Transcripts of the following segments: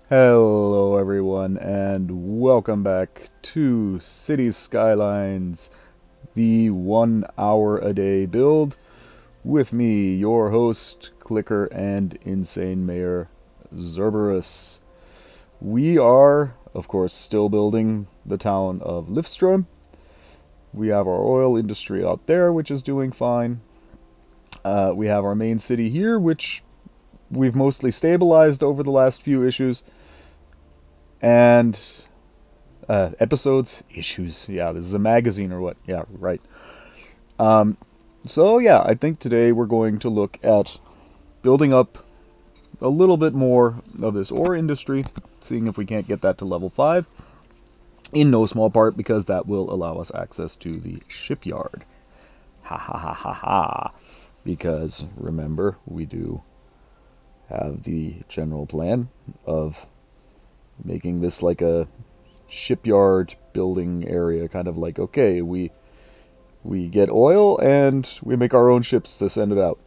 Hello everyone and welcome back to Cities Skylines, the 1 hour a day build with me, your host, Clicker, and Insane Mayor Zerberus. We are, of course, still building the town of Lifstrom. We have our oil industry out there, which is doing fine. We have our main city here, which we've mostly stabilized over the last few issues. And episodes, issues. Yeah, this is a magazine or what? Yeah, right. So yeah, I think today we're going to look at building up a little bit more of this ore industry, seeing if we can't get that to level 5. In no small part because that will allow us access to the shipyard. Ha ha ha ha ha. Because remember, we do have the general plan of making this like a shipyard building area, kind of like, okay, we get oil and we make our own ships to send it out.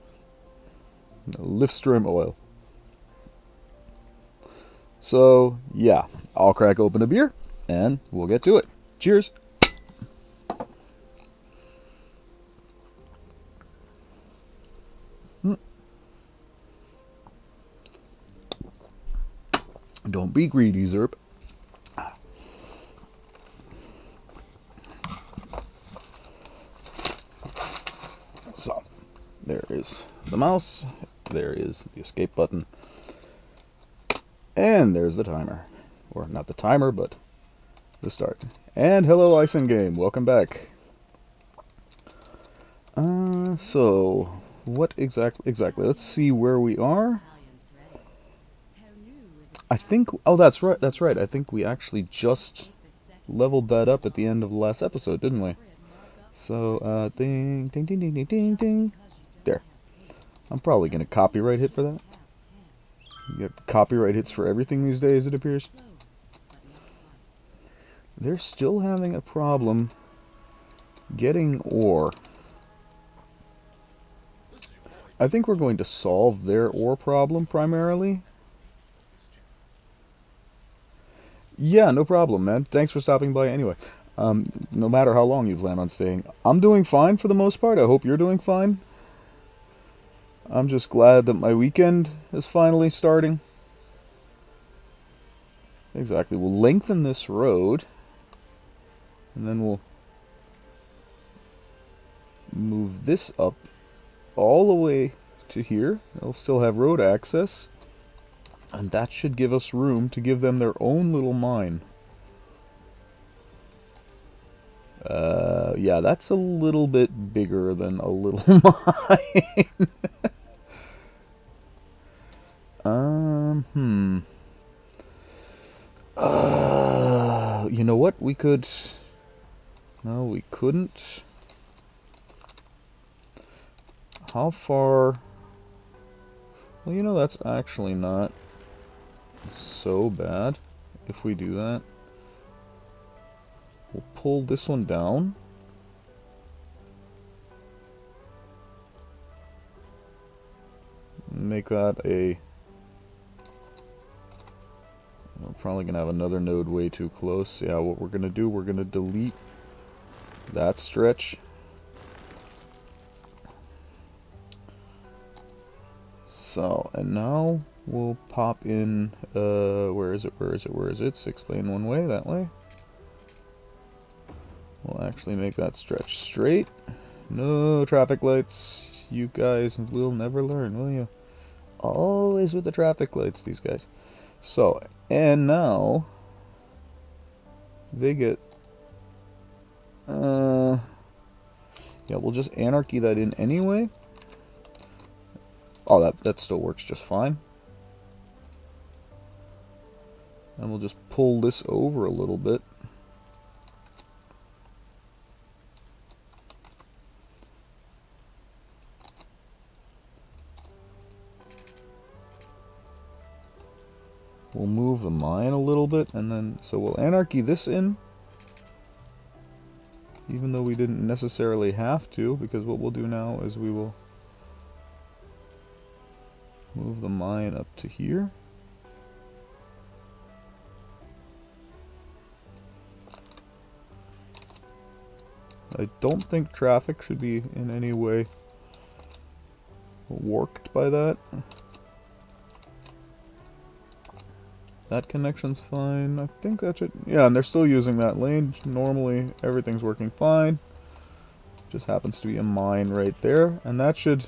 Liftstream oil. So yeah, I'll crack open a beer and we'll get to it. Cheers. Don't be greedy, Zerp. So, there is the mouse, there is the escape button, and there's the timer. Or not the timer, but the start. And hello, Ison Game, welcome back. So, what exactly? Let's see where we are. I think, oh, that's right. I think we actually just leveled that up at the end of the last episode, didn't we? So, ding, ding, ding, ding, ding, ding, ding. There. I'm probably going to copyright hit for that. You get copyright hits for everything these days, it appears. They're still having a problem getting ore. I think we're going to solve their ore problem primarily. Yeah, no problem, man. Thanks for stopping by anyway. No matter how long you plan on staying. I'm doing fine for the most part. I hope you're doing fine. I'm just glad that my weekend is finally starting. Exactly. We'll lengthen this road. And then we'll move this up all the way to here. They'll still have road access. And that should give us room to give them their own little mine. Yeah, that's a little bit bigger than a little mine. You know what? We could... No, we couldn't. How far... Well, you know, that's actually not so bad if we do that. We'll pull this one down. Make that a... We're probably going to have another node way too close. Yeah, what we're going to do, we're going to delete that stretch. So, and now we'll pop in, where is it? 6 lane one way, that way. We'll actually make that stretch straight. No traffic lights. You guys will never learn, will you? Always with the traffic lights, these guys. So, and now they get, yeah, we'll just anarchy that in anyway. Oh, that still works just fine. And we'll just pull this over a little bit. We'll move the mine a little bit, and then, so we'll anarchy this in. Even though we didn't necessarily have to, because what we'll do now is we will move the mine up to here. I don't think traffic should be in any way warped by that. That connection's fine. I think that should... Yeah, and they're still using that lane. Normally, everything's working fine. Just happens to be a mine right there. And that should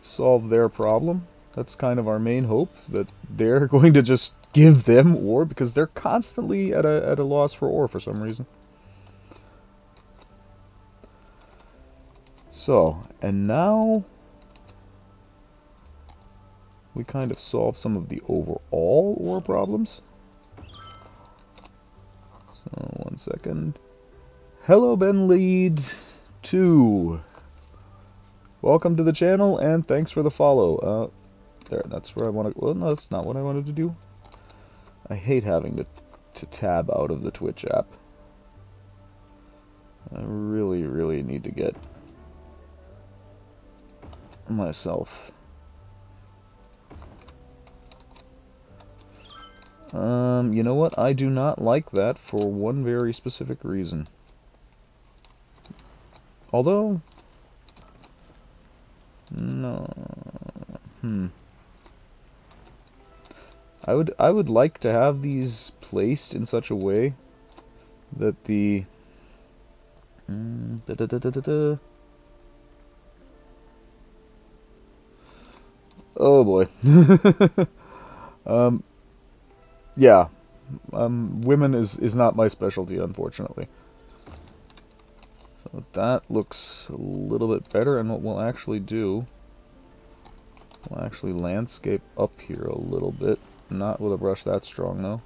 solve their problem. That's kind of our main hope, that they're going to just give them ore, because they're constantly at a loss for ore for some reason. So, and now we kind of solve some of the overall ore problems. So, 1 second. Hello, Ben Lead 2. Welcome to the channel, and thanks for the follow. There, that's where I want to... Well, no, that's not what I wanted to do. I hate having to tab out of the Twitch app. I really, really need to get myself... you know what? I do not like that for one very specific reason. Although... No... I would like to have these placed in such a way that the... Oh boy. Yeah. Women is not my specialty, unfortunately. So that looks a little bit better, and what we'll actually do... We'll actually landscape up here a little bit. Not with a brush that strong, though.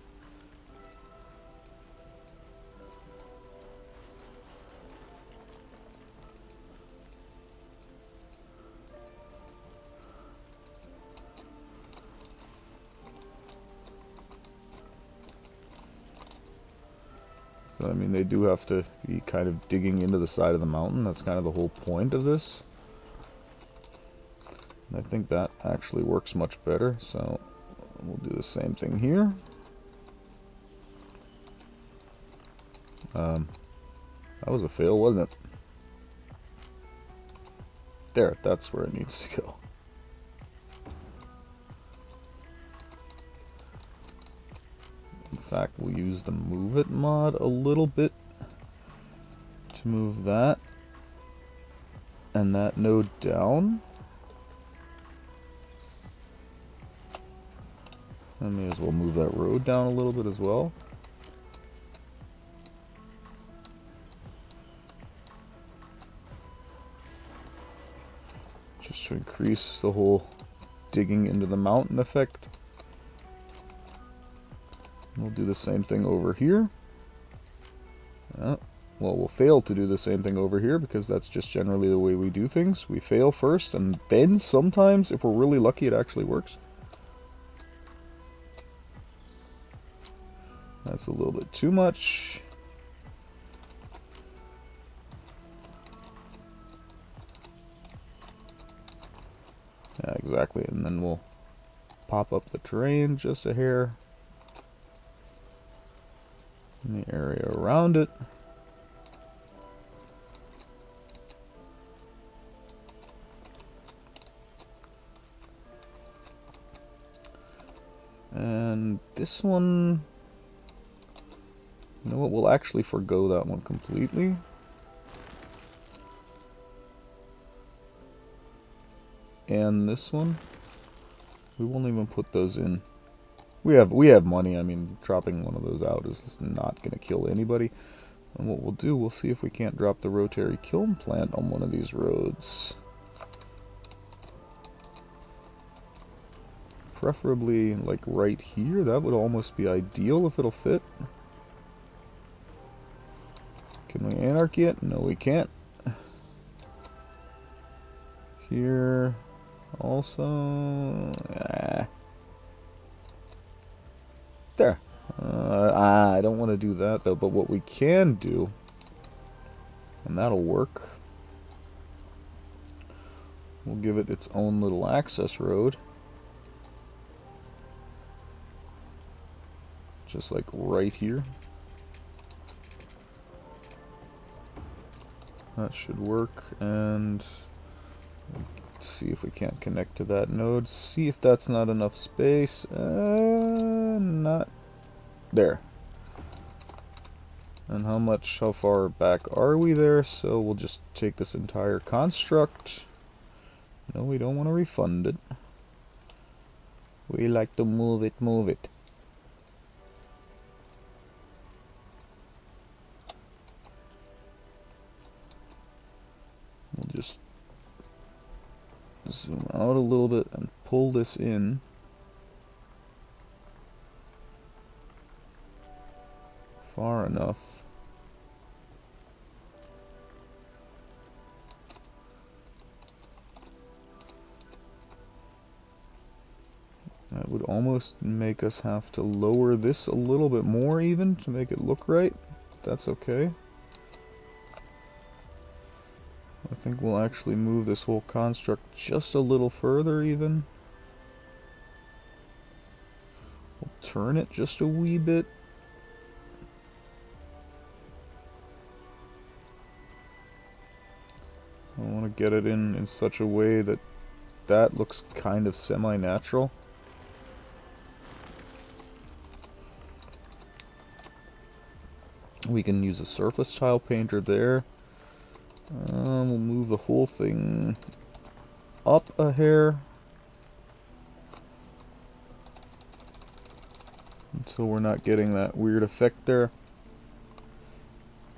So, I mean, they do have to be kind of digging into the side of the mountain. That's kind of the whole point of this. And I think that actually works much better, so... We'll do the same thing here. That was a fail, wasn't it? There, that's where it needs to go. In fact, we'll use the Move It mod a little bit to move that and that node down. I may as well move that road down a little bit as well. Just to increase the whole digging into the mountain effect. We'll do the same thing over here. Well, we'll fail to do the same thing over here because that's just generally the way we do things. We fail first, and then sometimes, if we're really lucky, it actually works. That's a little bit too much. Yeah, exactly. And then we'll pop up the terrain just a hair in the area around it. And this one... You know what, we'll actually forgo that one completely. And this one, we won't even put those in. We have money. I mean, dropping one of those out is not going to kill anybody. And what we'll do, we'll see if we can't drop the rotary kiln plant on one of these roads. Preferably, like, right here. That would almost be ideal if it'll fit. Can we anarchy it? No, we can't. Here, also... There. I don't want to do that, though, but what we can do, and that'll work, we'll give it its own little access road. Just like right here. That should work, and let's see if we can't connect to that node. See if that's not enough space. Not there. And how far back are we there? So we'll just take this entire construct. No, we don't want to refund it. We like to move it, move it. We'll just zoom out a little bit and pull this in. Far enough. That would almost make us have to lower this a little bit more even to make it look right. That's okay. I think we'll actually move this whole construct just a little further even. We'll turn it just a wee bit. I want to get it in such a way that that looks kind of semi-natural. We can use a surface tile painter there. We'll move the whole thing up a hair until we're not getting that weird effect there.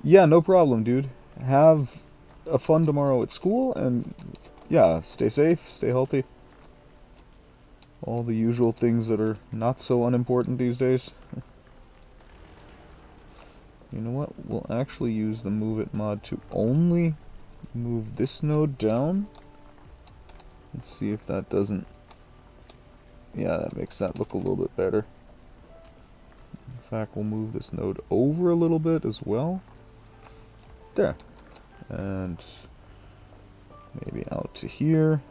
Yeah, no problem, dude. Have a fun tomorrow at school, and yeah, stay safe, stay healthy. All the usual things that are not so unimportant these days. You know what? We'll actually use the Move It mod to only move this node down. Let's see if that doesn't... Yeah, that makes that look a little bit better. In fact, we'll move this node over a little bit as well. There. And maybe out to here.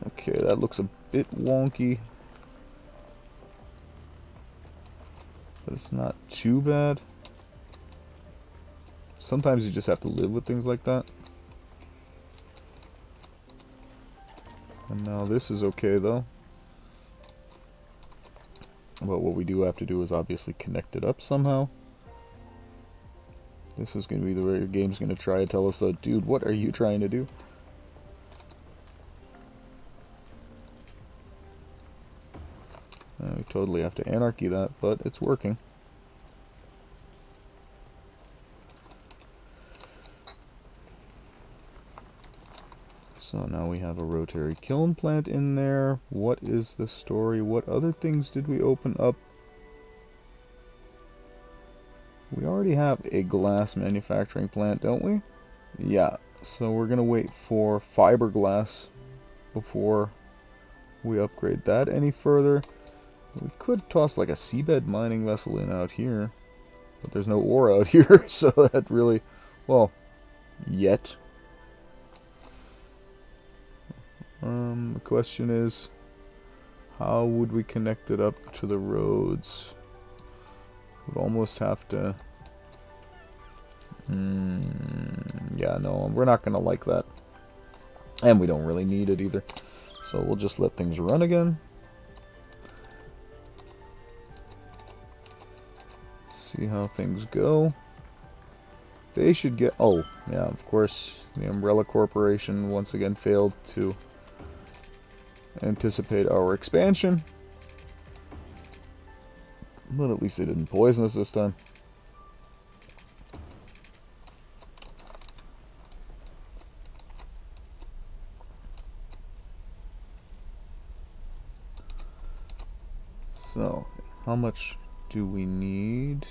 Okay, that looks a bit wonky. But it's not too bad. Sometimes you just have to live with things like that. And now this is okay though. But what we do have to do is obviously connect it up somehow. This is going to be the way your game's going to try to tell us, dude, what are you trying to do? We totally have to anarchy that, but it's working. So now we have a rotary kiln plant in there. What is the story? What other things did we open up? We already have a glass manufacturing plant, don't we? Yeah, so we're going to wait for fiberglass before we upgrade that any further. We could toss like a seabed mining vessel in out here, but there's no ore out here, so that really, well, yet. The question is, how would we connect it up to the roads? We'd almost have to... yeah, no, we're not going to like that. And we don't really need it either. So we'll just let things run again. See how things go. They should get... Oh, yeah, of course, the Umbrella Corporation once again failed to anticipate our expansion. But at least they didn't poison us this time. So, how much do we need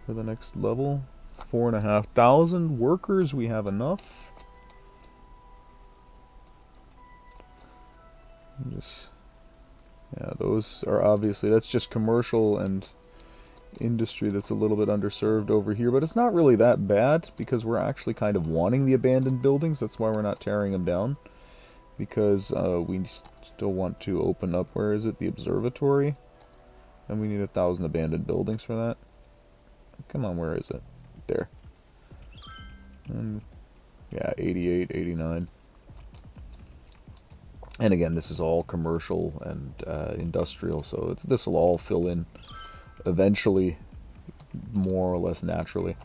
for the next level? 4,500 workers. We have enough. Yeah, those are obviously, that's just commercial and industry that's a little bit underserved over here, but it's not really that bad because we're actually kind of wanting the abandoned buildings. That's why we're not tearing them down, because we still want to open up, where is it, the observatory, and we need 1,000 abandoned buildings for that. Come on, where is it? There. Yeah, 88, 89. And again, this is all commercial and industrial, so this will all fill in eventually, more or less naturally.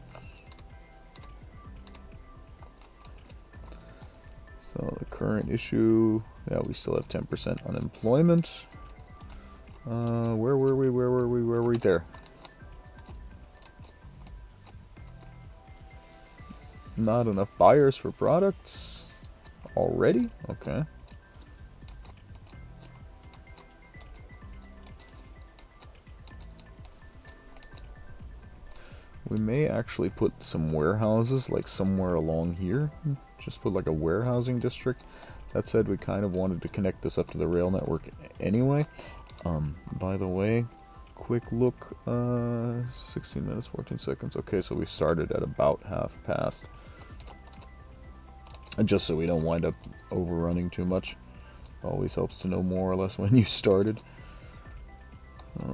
So the current issue, yeah, we still have 10% unemployment. Where were we? There. Not enough buyers for products already? Okay. We may actually put some warehouses like somewhere along here. Just put like a warehousing district. That said, we kind of wanted to connect this up to the rail network anyway. By the way, quick look, 16 minutes, 14 seconds. Okay, so we started at about half past. And just so we don't wind up overrunning too much. Always helps to know more or less when you started.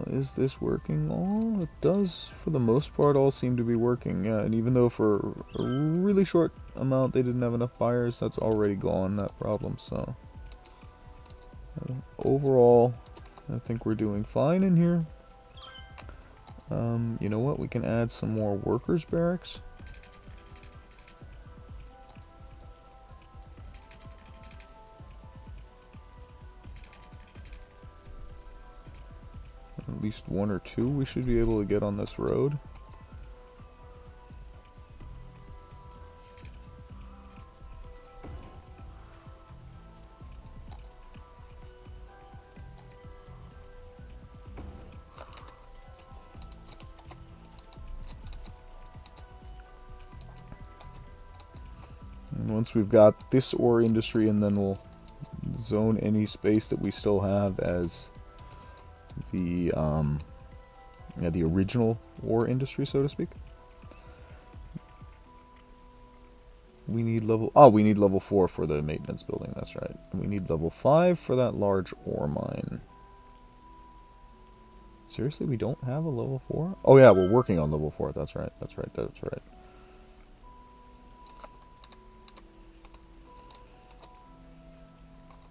Is this working all? It does, for the most part, all seem to be working. Yeah, and even though for a really short amount they didn't have enough buyers, that's already gone, that problem. So, overall, I think we're doing fine in here. You know what? We can add some more workers' barracks. At least one or two we should be able to get on this road. And once we've got this ore industry, and then we'll zone any space that we still have as the the original ore industry, so to speak. We need we need level 4 for the maintenance building, that's right. And we need level 5 for that large ore mine. Seriously, we don't have a level 4? Oh yeah, we're working on level 4, that's right, that's right, that's right.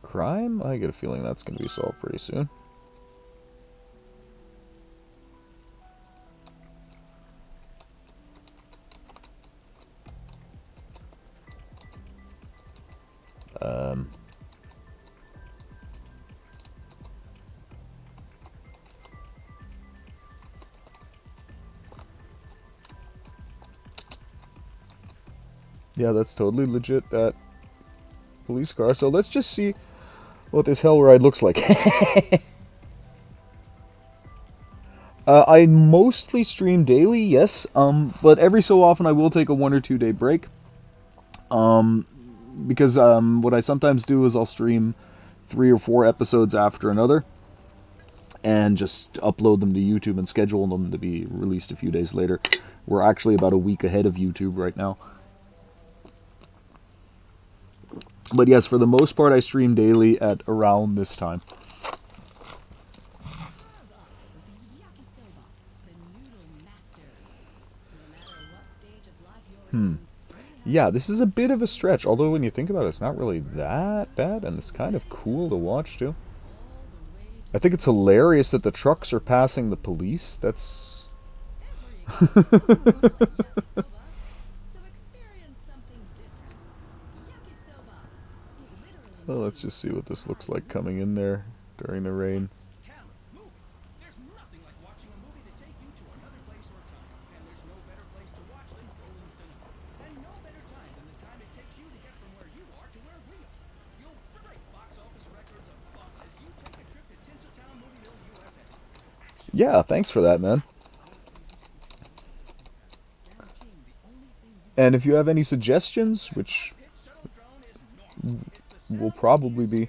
Crime? I get a feeling that's going to be solved pretty soon. Yeah, that's totally legit, that police car. So let's just see what this hell ride looks like. I mostly stream daily, yes, but every so often I will take a 1 or 2 day break. Because what I sometimes do is I'll stream 3 or 4 episodes after another, and just upload them to YouTube and schedule them to be released a few days later. We're actually about a week ahead of YouTube right now. But yes, for the most part, I stream daily at around this time. Yeah, this is a bit of a stretch, although when you think about it, it's not really that bad, and it's kind of cool to watch, too. I think it's hilarious that the trucks are passing the police. That's... Well, let's just see what this looks like coming in there during the rain. Yeah, thanks for that, man. And if you have any suggestions, which will probably be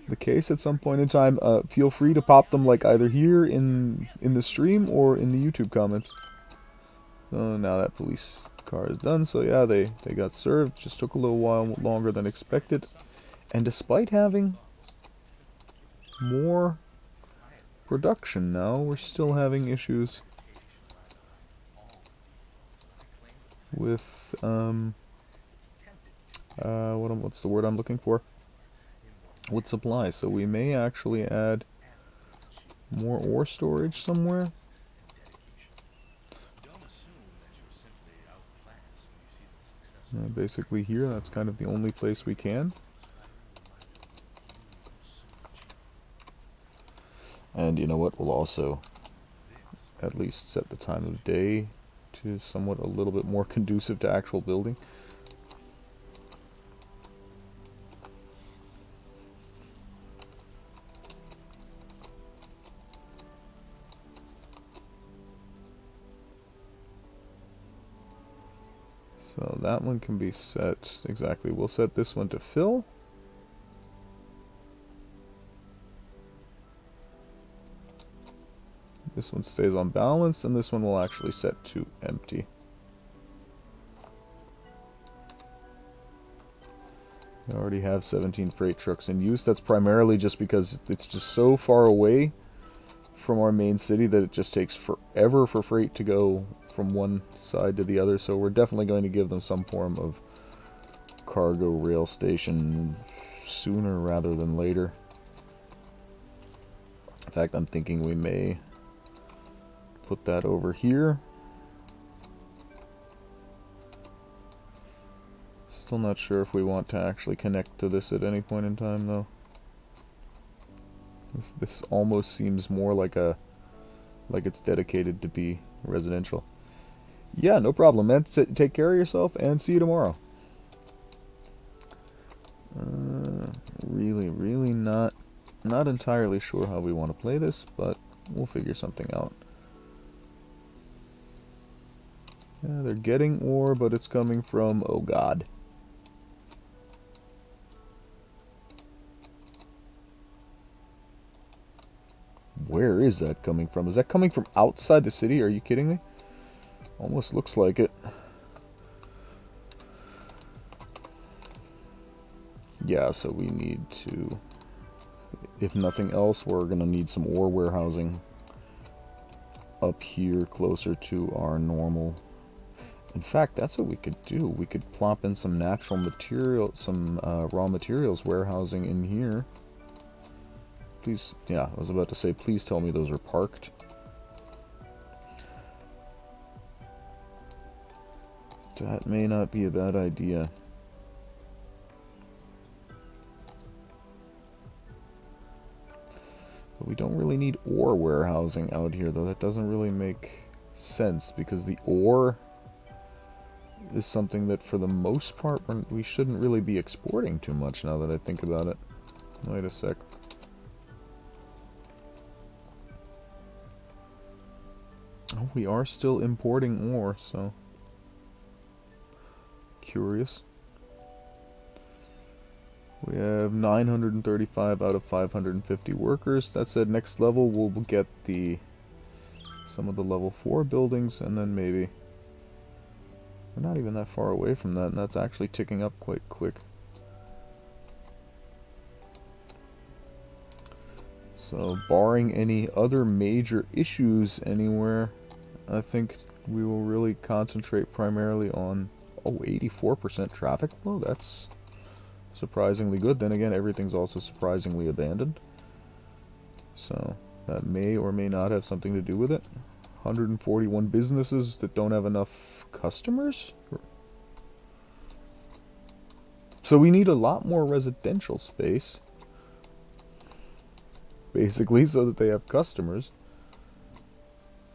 the case at some point in time, feel free to pop them like either here in the stream or in the YouTube comments. So now that police car is done, so yeah, they got served. Just took a little while longer than expected. And despite having more production now, we're still having issues with what's the word I'm looking for? With supply. So we may actually add more ore storage somewhere. Basically here, that's kind of the only place we can. And you know what, we'll also at least set the time of day to somewhat a little bit more conducive to actual building. So that one can be set exactly. We'll set this one to fill. This one stays on balance, and this one will actually set to empty. We already have 17 freight trucks in use. That's primarily just because it's just so far away from our main city that it just takes forever for freight to go from one side to the other. So we're definitely going to give them some form of cargo rail station sooner rather than later. In fact, I'm thinking we may put that over here. Still not sure if we want to actually connect to this at any point in time, though. This almost seems more like it's dedicated to be residential. Yeah, no problem, man. Take care of yourself, and see you tomorrow. Really not entirely sure how we want to play this, but we'll figure something out. Yeah, they're getting ore, but it's coming from, oh god. Where is that coming from? Is that coming from outside the city? Are you kidding me? Almost looks like it. Yeah, so we need to, if nothing else, we're going to need some ore warehousing up here closer to our normal. In fact, that's what we could do. We could plop in some natural material, some raw materials warehousing in here. Please, yeah, I was about to say, please tell me those are parked. That may not be a bad idea. But we don't really need ore warehousing out here, though. That doesn't really make sense, because the ore is something that, for the most part, we shouldn't really be exporting too much, now that I think about it. Wait a sec. Oh, we are still importing ore, so... Curious. We have 935 out of 550 workers. That said, next level we'll get some of the level 4 buildings, and then maybe... We're not even that far away from that, and that's actually ticking up quite quick. So, barring any other major issues anywhere, I think we will really concentrate primarily on... Oh, 84% traffic flow? That's surprisingly good. Then again, everything's also surprisingly abandoned. So, that may or may not have something to do with it. 141 businesses that don't have enough customers? So we need a lot more residential space, basically, so that they have customers.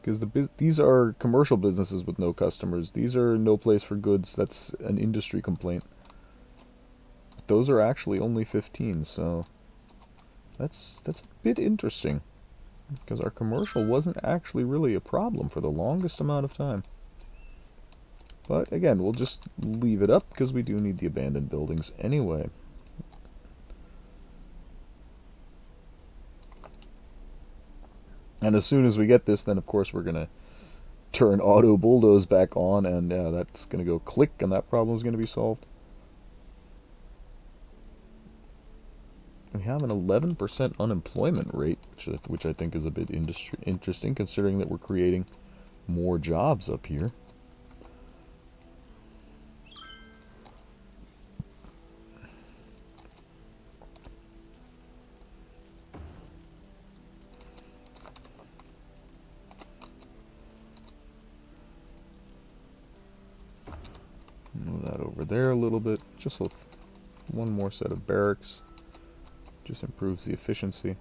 Because these are commercial businesses with no customers. These are no place for goods. That's an industry complaint. But those are actually only 15, so that's a bit interesting. Because our commercial wasn't actually really a problem for the longest amount of time. But again, we'll just leave it up because we do need the abandoned buildings anyway. And as soon as we get this, then of course we're going to turn auto bulldoze back on, and yeah, that's going to go click, and that problem is going to be solved. We have an 11% unemployment rate, which I think is a bit interesting, considering that we're creating more jobs up here. there a little bit. Just one more set of barracks. Just improves the efficiency.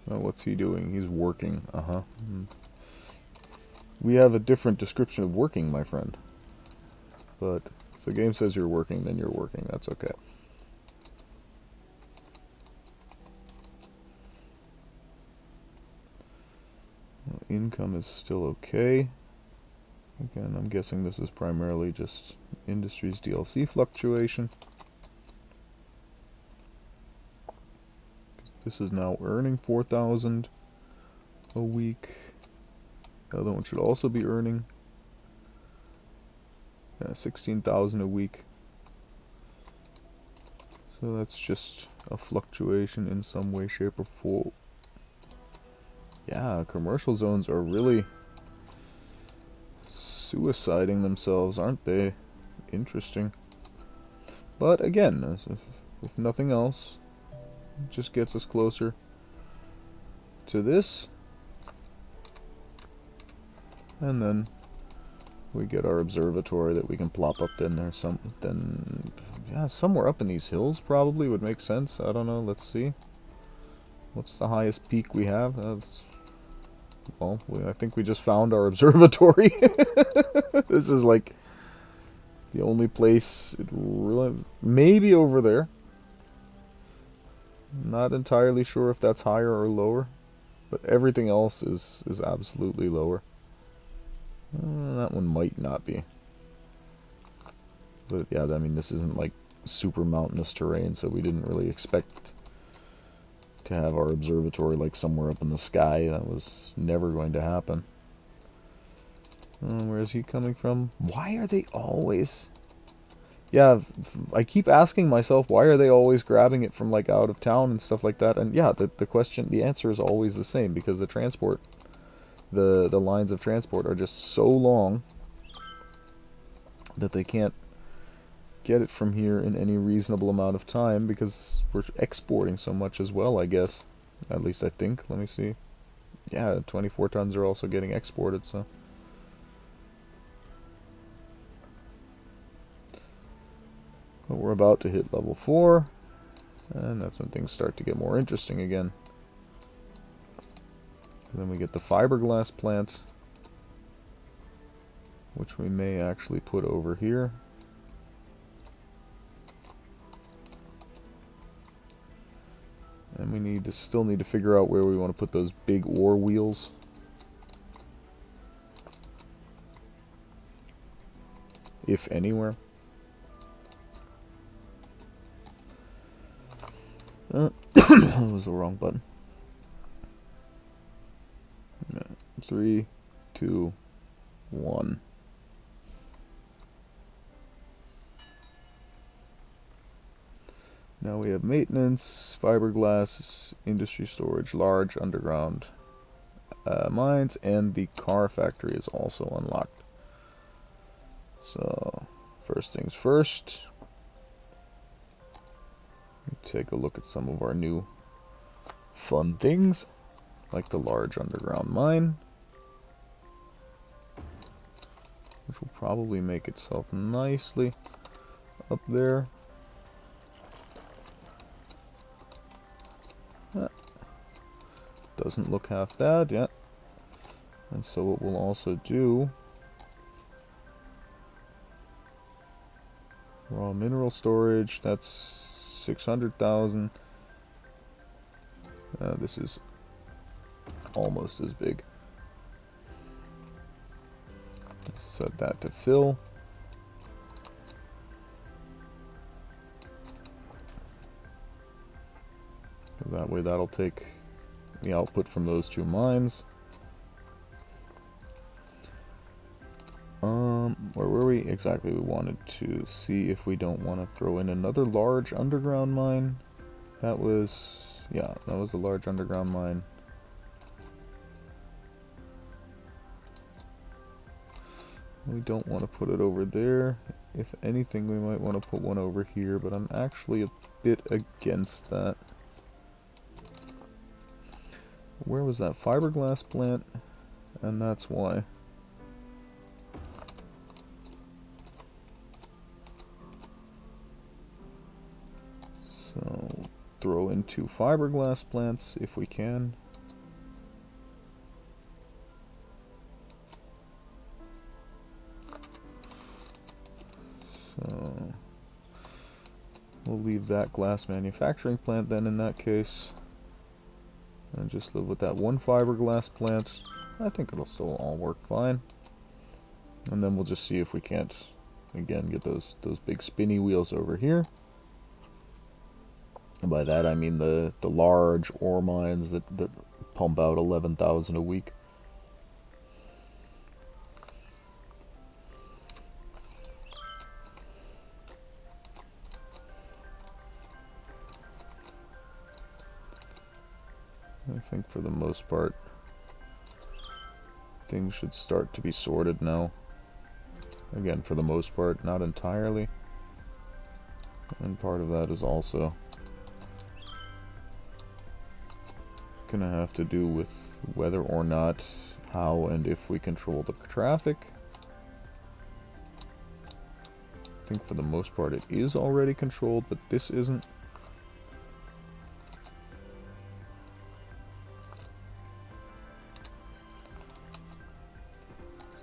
Oh, what's he doing? He's working. Uh-huh. We have a different description of working, my friend. But if the game says you're working, then you're working. That's okay. Well, income is still okay. Again, I'm guessing this is primarily just Industries DLC fluctuation. This is now earning 4,000 a week. The other one should also be earning 16,000 a week. So that's just a fluctuation in some way, shape, or form. Yeah, commercial zones are really suiciding themselves, aren't they? Interesting. But again, if nothing else, it just gets us closer to this. And then we get our observatory that we can plop up in there. Yeah, somewhere up in these hills probably would make sense. I don't know. Let's see. What's the highest peak we have? Well, I think we just found our observatory. This is like the only place it really... Maybe over there. Not entirely sure if that's higher or lower. But everything else is absolutely lower. That one might not be. But yeah, I mean, this isn't like super mountainous terrain, so we didn't really expect to have our observatory like somewhere up in the sky. That was never going to happen. Where is he coming from? Why are they always... Yeah, I keep asking myself, why are they always grabbing it from like out of town and stuff like that? And yeah, the answer is always the same, because the transport, the lines of transport are just so long that they can't get it from here in any reasonable amount of time, because we're exporting so much as well, I guess. At least I think. Let me see. Yeah, 24 tons are also getting exported, so... But we're about to hit level 4, and that's when things start to get more interesting again. And then we get the fiberglass plant, which we may actually put over here. And we still need to figure out where we want to put those big ore wheels. If anywhere. That was the wrong button. 3, 2, 1. Now we have maintenance, fiberglass, industry storage, large underground mines, and the car factory is also unlocked. So, first things first. Take a look at some of our new fun things, like the large underground mine, which will probably make itself nicely up there. Doesn't look half bad yet. And so what we'll also do, raw mineral storage, that's 600,000. This is almost as big. Set that to fill. That way that'll take the output from those two mines. Where were we? Exactly, we wanted to see if we don't want to throw in another large underground mine. That was, yeah, that was a large underground mine. We don't want to put it over there. If anything, we might want to put one over here, but I'm actually a bit against that. Where was that fiberglass plant? And that's why. So throw in 2 fiberglass plants if we can. So we'll leave that glass manufacturing plant then in that case. And just live with that 1 fiberglass plant. I think it'll still all work fine. And then we'll just see if we can't, again, get those big spinny wheels over here. And by that I mean the large ore mines that pump out 11,000 a week. I think for the most part, things should start to be sorted now. Again, for the most part, not entirely. And part of that is also gonna have to do with whether or not, how, and if we control the traffic. I think for the most part it is already controlled, but this isn't.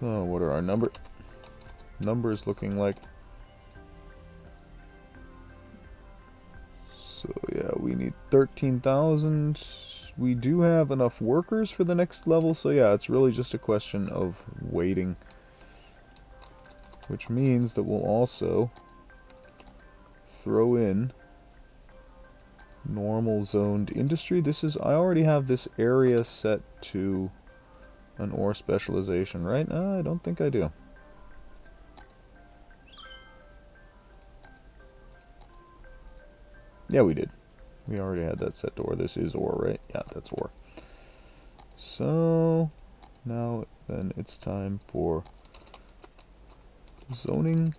So what are our numbers looking like? So yeah, we need 13,000. We do have enough workers for the next level, so yeah, it's really just a question of waiting. Which means that we'll also throw in normal zoned industry. I already have this area set to an ore specialization, right? I don't think I do. Yeah, we did. We already had that set to ore. This is ore, right? Yeah, that's ore. So now then it's time for zoning.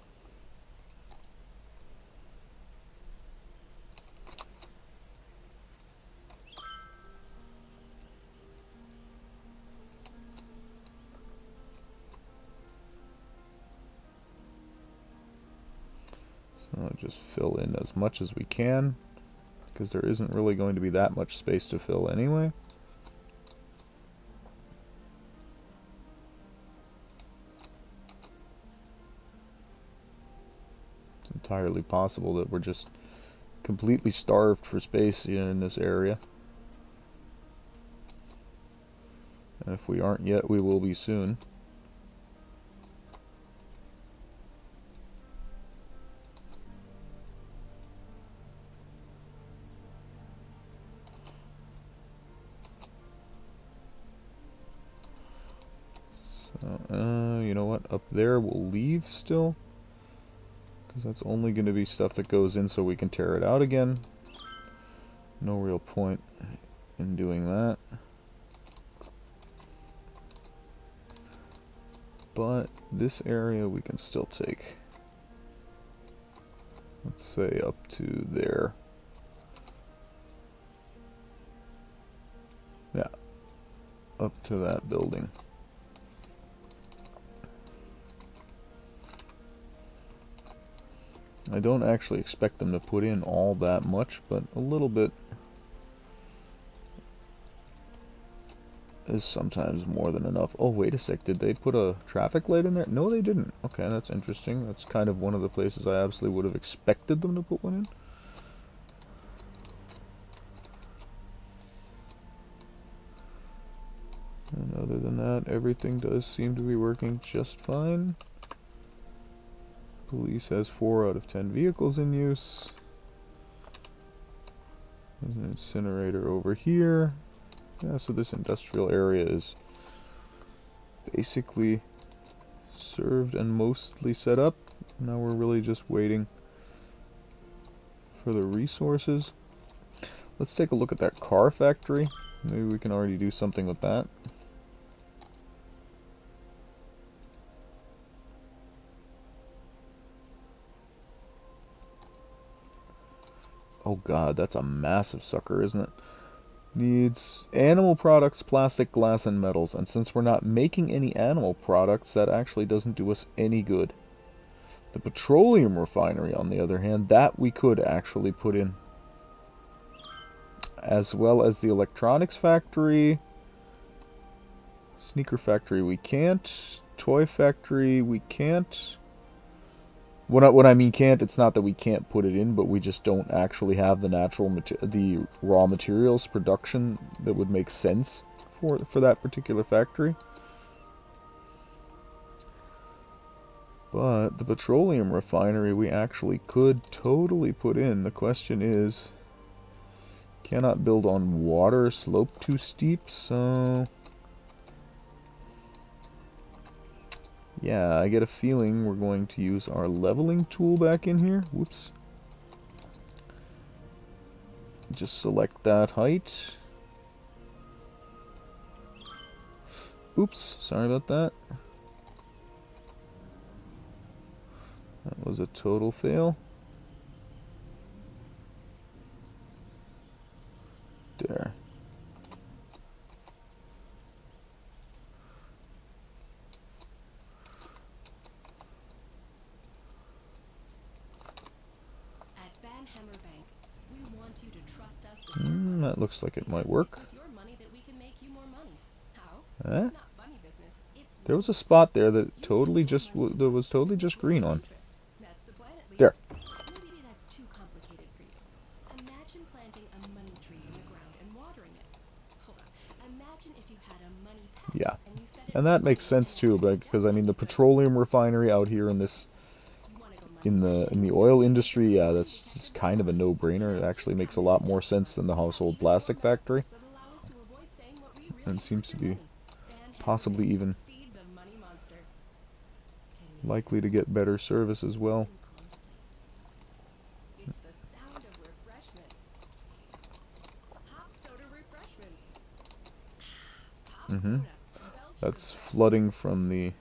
So just fill in as much as we can, because there isn't really going to be that much space to fill anyway. It's entirely possible that we're just completely starved for space in this area. And if we aren't yet, we will be soon. You know what? Up there we'll leave still, because that's only going to be stuff that goes in so we can tear it out again. No real point in doing that. But this area we can still take. Let's say up to there. Yeah, up to that building. I don't actually expect them to put in all that much, but a little bit is sometimes more than enough. Oh, wait a sec, did they put a traffic light in there? No, they didn't. Okay, that's interesting. That's kind of one of the places I absolutely would have expected them to put one in. And other than that, everything does seem to be working just fine. Police has 4 out of 10 vehicles in use. There's an incinerator over here. Yeah, so this industrial area is basically served and mostly set up. Now we're really just waiting for the resources. Let's take a look at that car factory. Maybe we can already do something with that. Oh god, that's a massive sucker, isn't it? Needs animal products, plastic, glass, and metals. And since we're not making any animal products, that actually doesn't do us any good. The petroleum refinery, on the other hand, that we could actually put in. As well as the electronics factory. Sneaker factory we can't. Toy factory we can't. When I mean can't, it's not that we can't put it in, but we just don't actually have the the raw materials production that would make sense for that particular factory. But the petroleum refinery we actually could totally put in. The question is, cannot build on water, slope too steep, so yeah, I get a feeling we're going to use our leveling tool back in here. Whoops. Just select that height. Oops, sorry about that. That was a total fail. There. That looks like it might work. Eh? There was a spot there that totally just was totally just green on. There. Yeah, and that makes sense too, because I mean the petroleum refinery out here in this in the oil industry, yeah, that's just kind of a no-brainer. It actually makes a lot more sense than the household plastic factory, and seems to be possibly even likely to get better service as well. That's flooding from the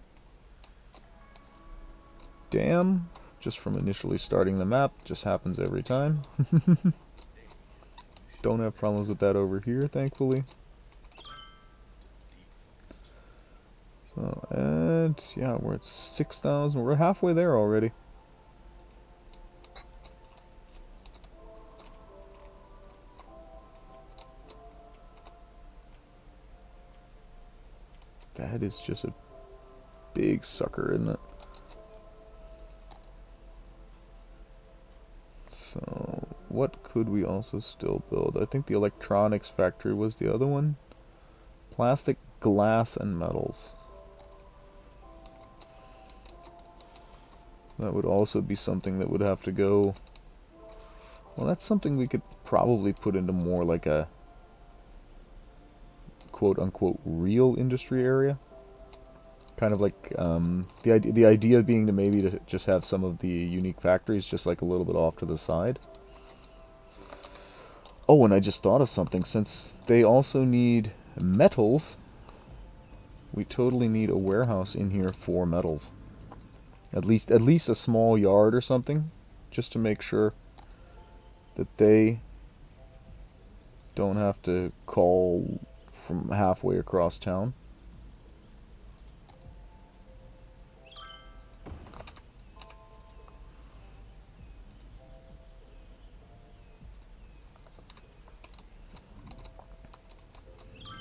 dam, just from initially starting the map. Just happens every time. Don't have problems with that over here, thankfully. So, and yeah, we're at 6,000. We're halfway there already. That is just a big sucker, isn't it? So, what could we also still build? I think the electronics factory was the other one. Plastic, glass, and metals. That would also be something that would have to go... Well, that's something we could probably put into more like a quote-unquote real industry area. Kind of like the idea being to maybe to just have some of the unique factories just like a little bit off to the side. Oh, and I just thought of something. Since they also need metals, we totally need a warehouse in here for metals. At least a small yard or something, just to make sure that they don't have to call from halfway across town.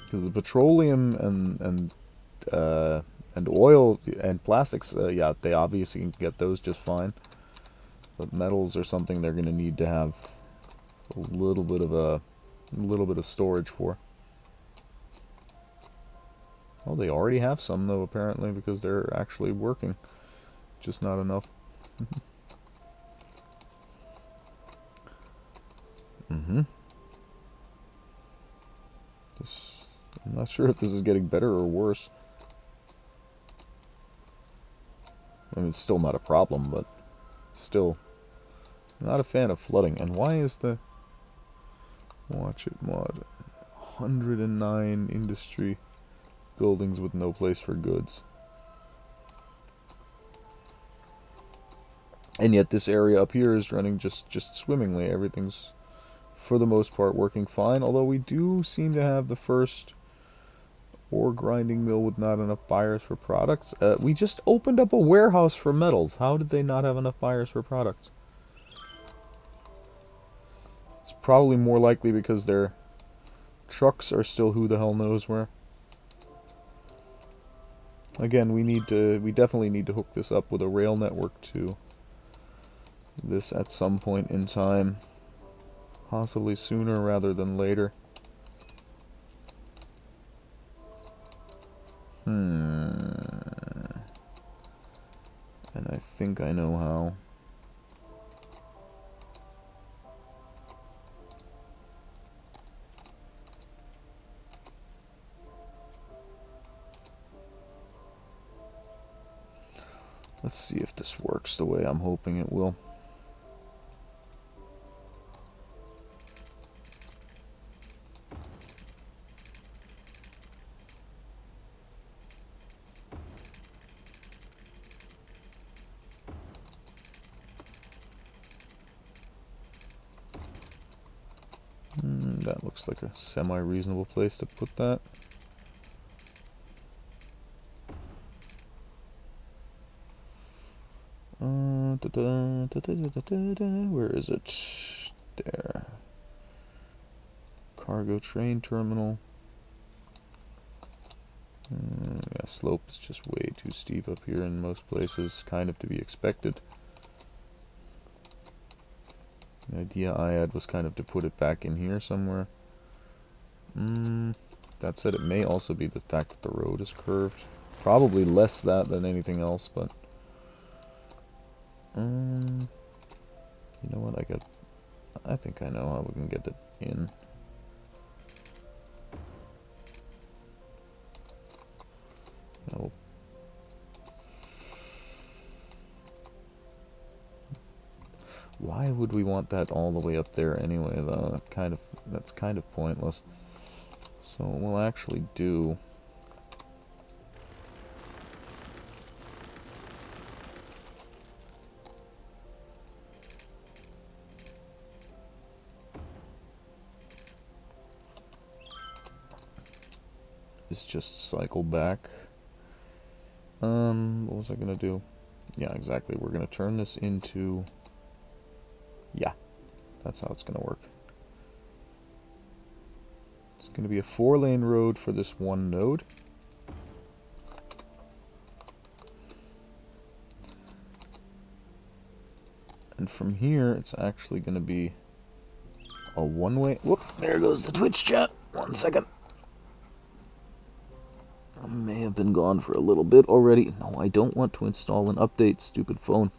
Because the petroleum and oil and plastics, yeah, they obviously can get those just fine. But metals are something they're going to need to have a little bit of storage for. Oh, they already have some though, apparently, because they're actually working. Just not enough. I'm not sure if this is getting better or worse. I mean, it's still not a problem, but still not a fan of flooding. And why is the watch it mod 109 industry buildings with no place for goods? And yet this area up here is running just swimmingly. Everything's for the most part, working fine, although we do seem to have the first ore grinding mill with not enough buyers for products. We just opened up a warehouse for metals. How did they not have enough buyers for products? It's probably more likely because their trucks are still who the hell knows where. Again, we definitely need to hook this up with a rail network to this at some point in time. Possibly sooner rather than later. And I think I know how. Let's see if this works the way I'm hoping it will. That looks like a semi-reasonable place to put that. Where is it? There. Cargo train terminal. Yeah, slope is just way too steep up here in most places, kind of to be expected. The idea I had was kind of to put it back in here somewhere. That said, it may also be the fact that the road is curved. Probably less that than anything else, but... you know what, I think I know how we can get it in. Oh. Why would we want that all the way up there anyway, though? That's kind of pointless. So what we'll actually do... is just cycle back. What was I gonna do? Yeah, exactly. We're gonna turn this into... yeah, that's how it's gonna work. It's gonna be a 4-lane road for this one node. And from here, it's actually gonna be a one-way... whoop, there goes the Twitch chat. 1 second. I may have been gone for a little bit already. No, I don't want to install an update, stupid phone.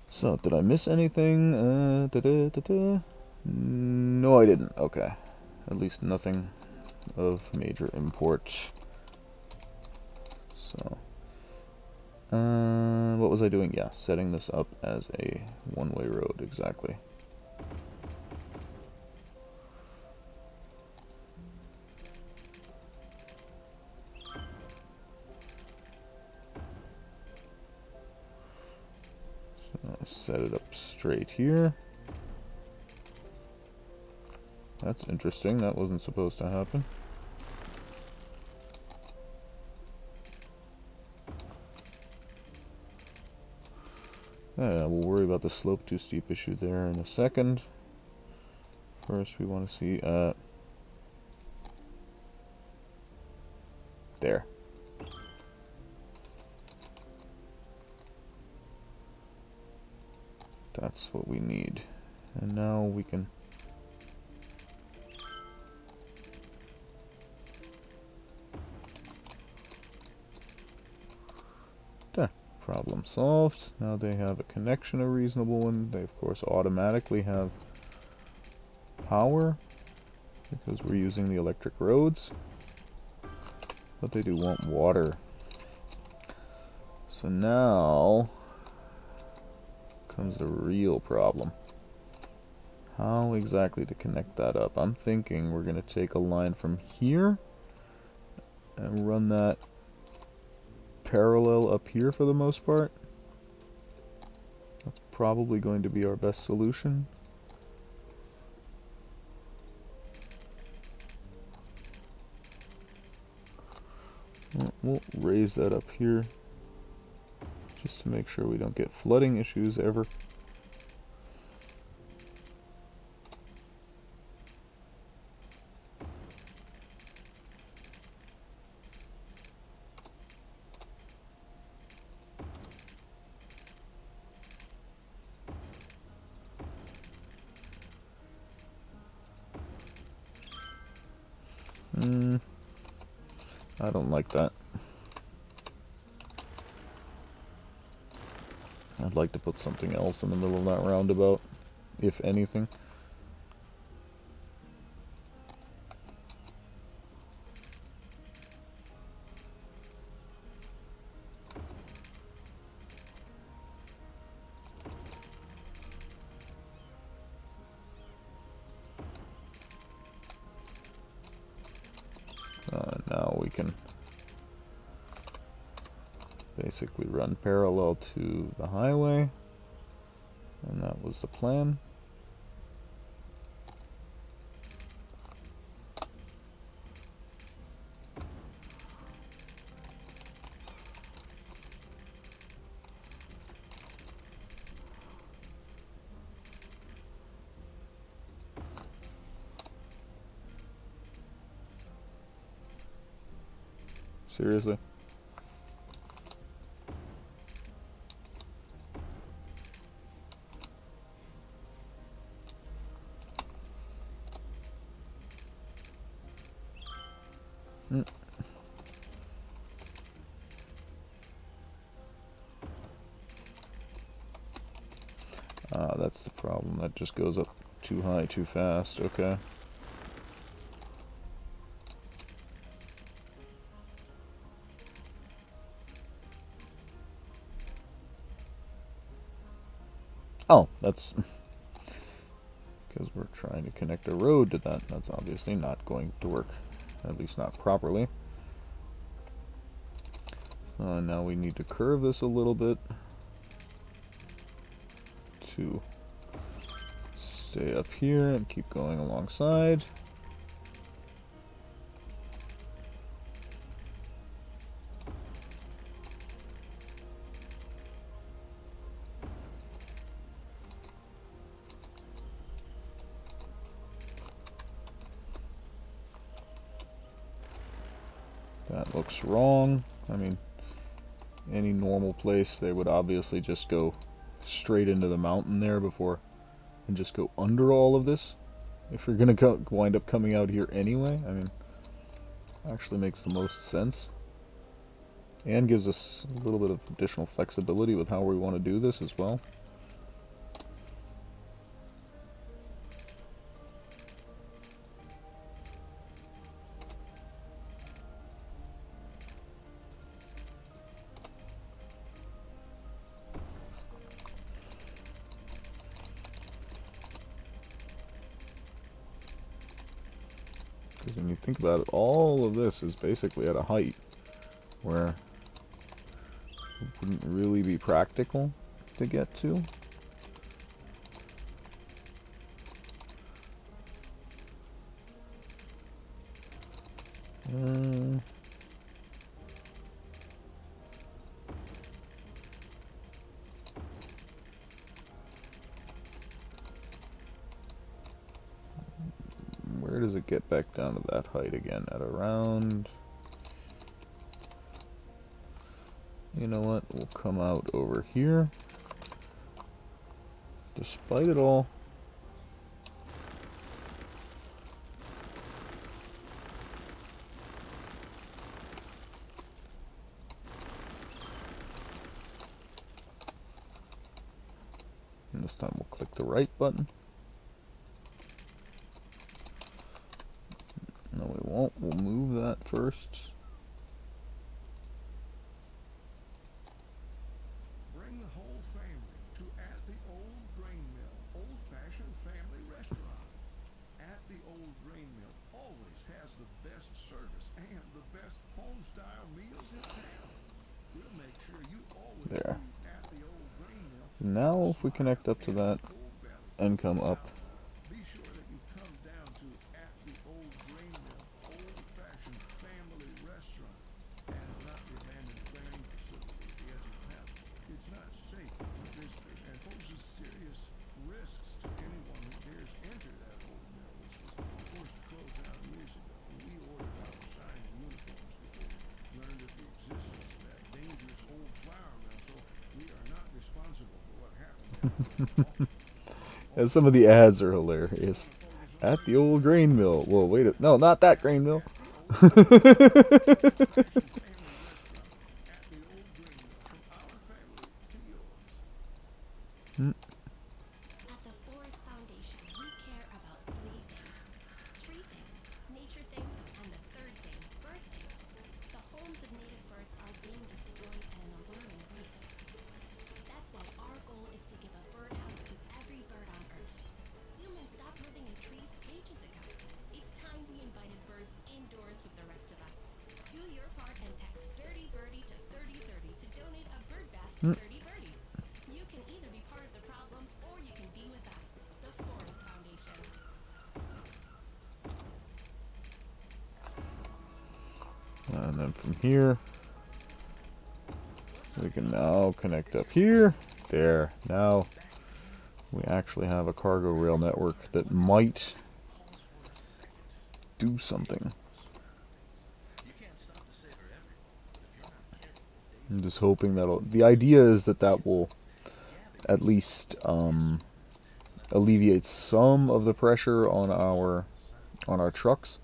So, did I miss anything? No, I didn't. Okay. At least nothing of major import. So, what was I doing? Yeah, setting this up as a one-way road, exactly. Set it up straight here. That's interesting. That wasn't supposed to happen. Yeah, we'll worry about the slope too steep issue there in a second. First, we want to see there. That's what we need. And now we can... there. Problem solved. Now they have a connection, a reasonable one. They, of course, automatically have power because we're using the electric roads. But they do want water. So now... comes the real problem. How exactly to connect that up? I'm thinking we're going to take a line from here and run that parallel up here for the most part. That's probably going to be our best solution. We'll raise that up here just to make sure we don't get flooding issues ever. I don't like that. I'd like to put something else in the middle of that roundabout, if anything. Now we can basically run parallel to the highway, and that was the plan. Seriously? That's the problem. That just goes up too high too fast. Okay. Oh, that's because we're trying to connect a road to that. That's obviously not going to work, at least not properly. So now we need to curve this a little bit to stay up here and keep going alongside. That looks wrong. I mean, any normal place, they would obviously just go straight into the mountain there before, and just go under all of this. If you're gonna wind up coming out here anyway, I mean, actually makes the most sense. And gives us a little bit of additional flexibility with how we want to do this as well. Because when you think about it, all of this is basically at a height where it wouldn't really be practical to get to. Where does it get back down to that height again? At around... You know what? We'll come out over here. Despite it all, and this time we'll click the right button. No, we won't. We'll move that first. Bring the whole family to At the Old Grain Mill, old-fashioned family restaurant. At the Old Grain Mill always has the best service and the best home-style meals in town. We'll make sure you always There. eat at the Old Grain Mill. Now if we connect up to that and come up. Be sure that you come down to At the Old Grain Mill, old-fashioned family restaurant, and not the abandoned grain facility at the edge of town. It's not safe for visitors and poses serious risks to anyone who dares enter that old mill, which was forced to close down years ago. We ordered our shiny uniforms before we learned of the existence of that dangerous old flour mill, so we are not responsible for what happened. And some of the ads are hilarious. At the old grain mill. Whoa, wait a... No, not that grain mill. At the Forest Foundation, we care about three things. Tree things, nature things, and the third thing, bird things. The homes of native birds are being destroyed at an alarming rate. That's why our goal is to give a birdhouse to every bird on Earth. Humans stopped living in trees ages ago. It's time we invited birds indoors with the rest of us. Do your part and text Dirty Birdie to 3030 to donate a bird bath to 30 birdies. You can either be part of the problem or you can be with us, the Forest Foundation. And then from here, we can now connect up here. There. Now we actually have a cargo rail network that might do something. I'm just hoping that'll... The idea is that that will at least alleviate some of the pressure on our trucks.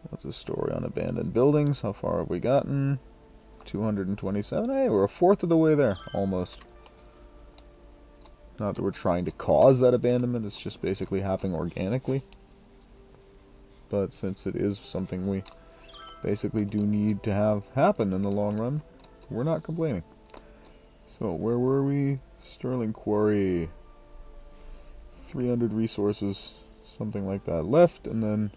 What's the story on abandoned buildings? How far have we gotten? 227. Hey, we're a fourth of the way there, almost. Not that we're trying to cause that abandonment, it's just basically happening organically. But since it is something we basically do need to have happen in the long run, we're not complaining. So, where were we? Sterling Quarry. 300 resources, something like that left, and then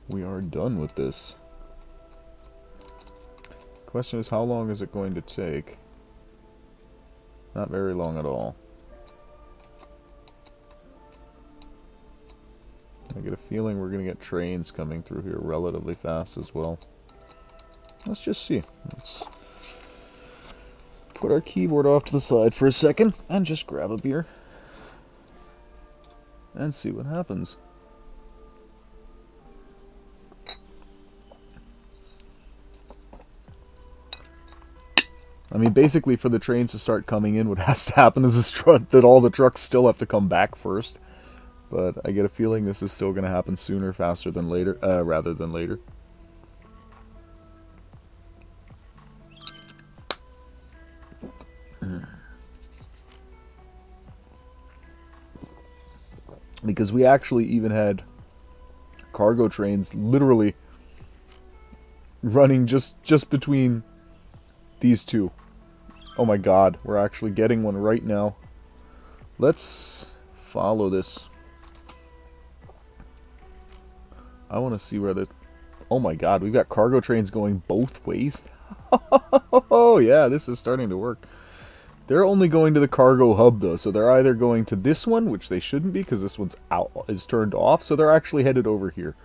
we are done with this. Question is, how long is it going to take? Not very long at all. I get a feeling we're going to get trains coming through here relatively fast as well. Let's just see. Let's put our keyboard off to the side for a second and just grab a beer and see what happens. I mean, basically, for the trains to start coming in, what has to happen is that all the trucks still have to come back first. But I get a feeling this is still going to happen sooner, faster than later, rather than later. Because we actually even had cargo trains literally running just between these two. Oh my god, we're actually getting one right now. Let's follow this. I want to see where the... Oh my god, we've got cargo trains going both ways. Oh yeah, this is starting to work. They're only going to the cargo hub though, so they're either going to this one, which they shouldn't be because this one's is turned off, so they're actually headed over here.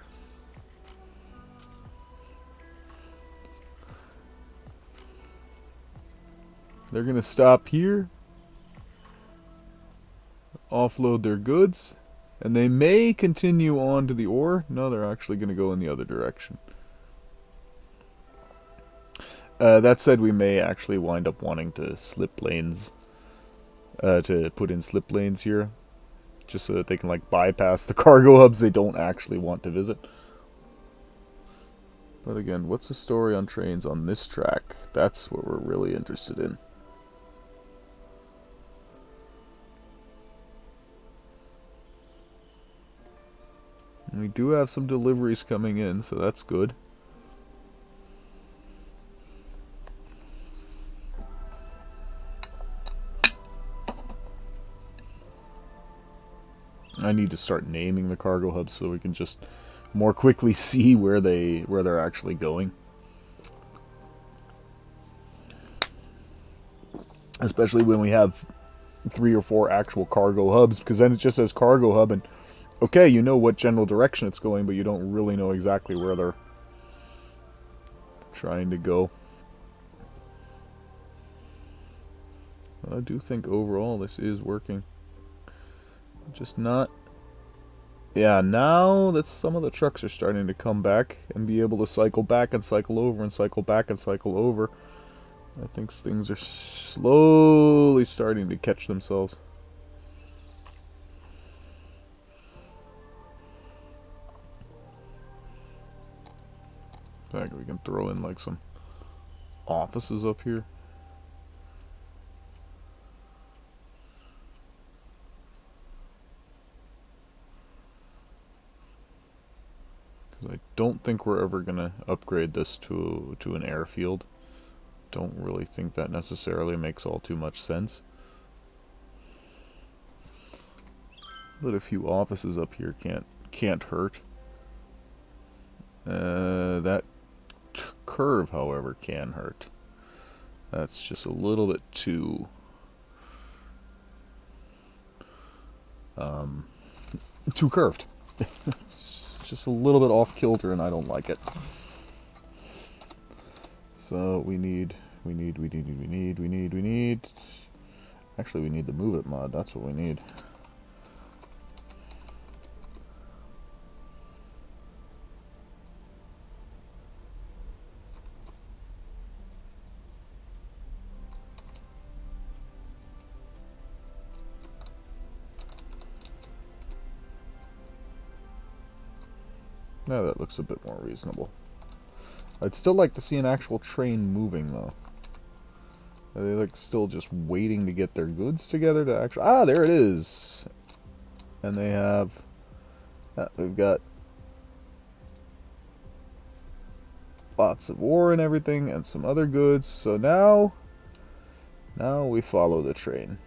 They're going to stop here, offload their goods, and they may continue on to the ore. No, they're actually going to go in the other direction. That said, we may actually wind up wanting to slip lanes, to put in slip lanes here, just so that they can like bypass the cargo hubs they don't actually want to visit. But again, what's the story on trains on this track? That's what we're really interested in. And we do have some deliveries coming in, so that's good. I need to start naming the cargo hubs so we can just more quickly see where they're actually going. especially when we have 3 or 4 actual cargo hubs, because then it just says cargo hub, and okay, you know what general direction it's going, but you don't really know exactly where they're trying to go. I do think overall this is working. Just not... Yeah, now that some of the trucks are starting to come back and be able to cycle back and cycle over and cycle back and cycle over, I think things are slowly starting to catch themselves. In fact, we can throw in like some offices up here. Because I don't think we're ever going to upgrade this to an airfield. Don't really think that necessarily makes all too much sense. But a few offices up here can't hurt. That curve, however, can hurt. That's just a little bit too curved. It's just a little bit off kilter, and I don't like it. So we need. Actually, we need the move it mod. That's what we need. Now that looks a bit more reasonable. I'd still like to see an actual train moving, though. Are they like still just waiting to get their goods together to actually... Ah, there it is! And they have... they've got lots of ore and everything, and some other goods. So now we follow the train.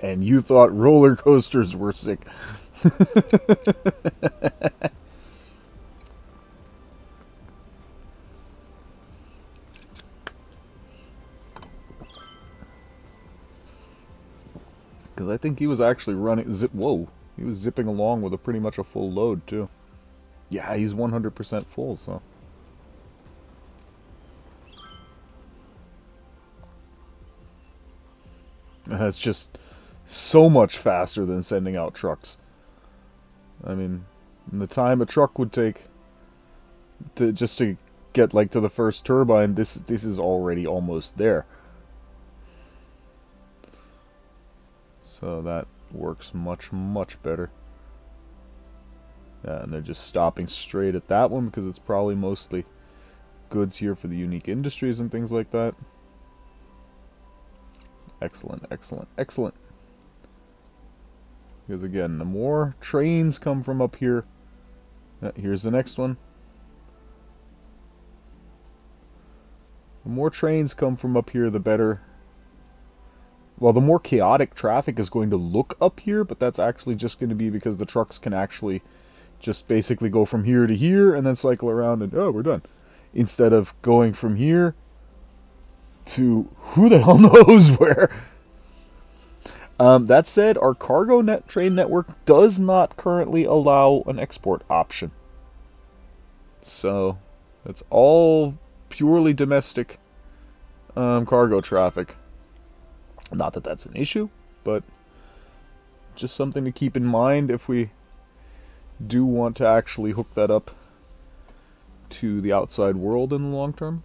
And you thought roller coasters were sick. Because I think he was actually running... Whoa. He was zipping along with pretty much a full load, too. Yeah, he's 100% full, so... That's just so much faster than sending out trucks. I mean, in the time a truck would take to get like to the first turbine, this is already almost there. So that works much better. Yeah, and they're just stopping straight at that one because it's probably mostly goods here for the unique industries and things like that. Excellent, excellent, excellent. Because again, the more trains come from up here... here's the next one. The more trains come from up here, the better. Well, the more chaotic traffic is going to look up here, but that's actually just going to be because the trucks can actually just basically go from here to here and then cycle around and, oh, we're done. Instead of going from here to who the hell knows where. That said, our cargo train network does not currently allow an export option. So, it's all purely domestic cargo traffic. Not that that's an issue, but just something to keep in mind if we do want to actually hook that up to the outside world in the long term.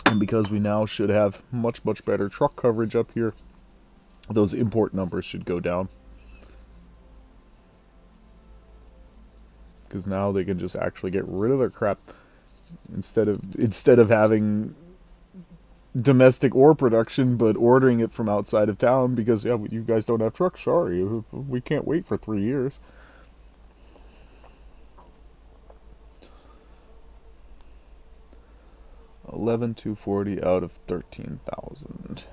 And because we now should have much better truck coverage up here, those import numbers should go down. Because now they can just actually get rid of their crap instead of having domestic ore production, but ordering it from outside of town because, yeah, you guys don't have trucks, sorry, we can't wait for 3 years. $11,240 out of 13,000.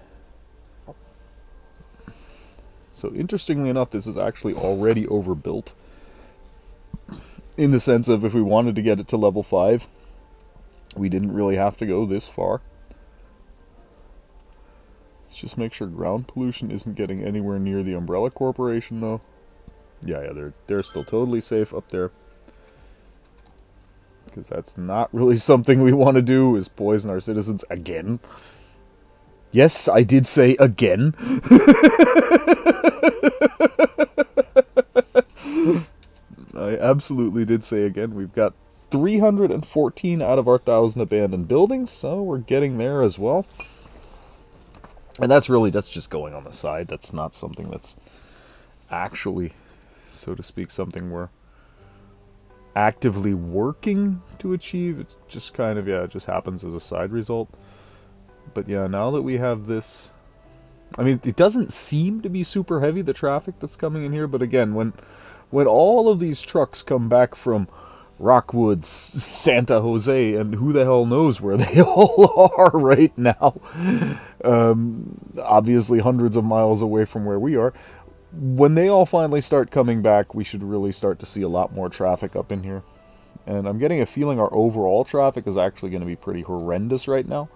So interestingly enough, this is actually already overbuilt. In the sense of if we wanted to get it to level 5, we didn't really have to go this far. Let's just make sure ground pollution isn't getting anywhere near the Umbrella Corporation, though. Yeah, they're still totally safe up there. Because that's not really something we want to do, is poison our citizens again. Yes, I did say again. I absolutely did say again. We've got 314 out of our 1,000 abandoned buildings, so we're getting there as well. And that's just going on the side. That's not something that's actually, so to speak, something we're actively working to achieve. It's just kind of, it just happens as a side result. But yeah, now that we have this, I mean, it doesn't seem to be super heavy, the traffic that's coming in here, but again, when all of these trucks come back from Rockwood, Santa Jose, and who the hell knows where they all are right now, obviously hundreds of miles away from where we are, when they all finally start coming back, we should really start to see a lot more traffic up in here. And I'm getting a feeling our overall traffic is actually going to be pretty horrendous right now.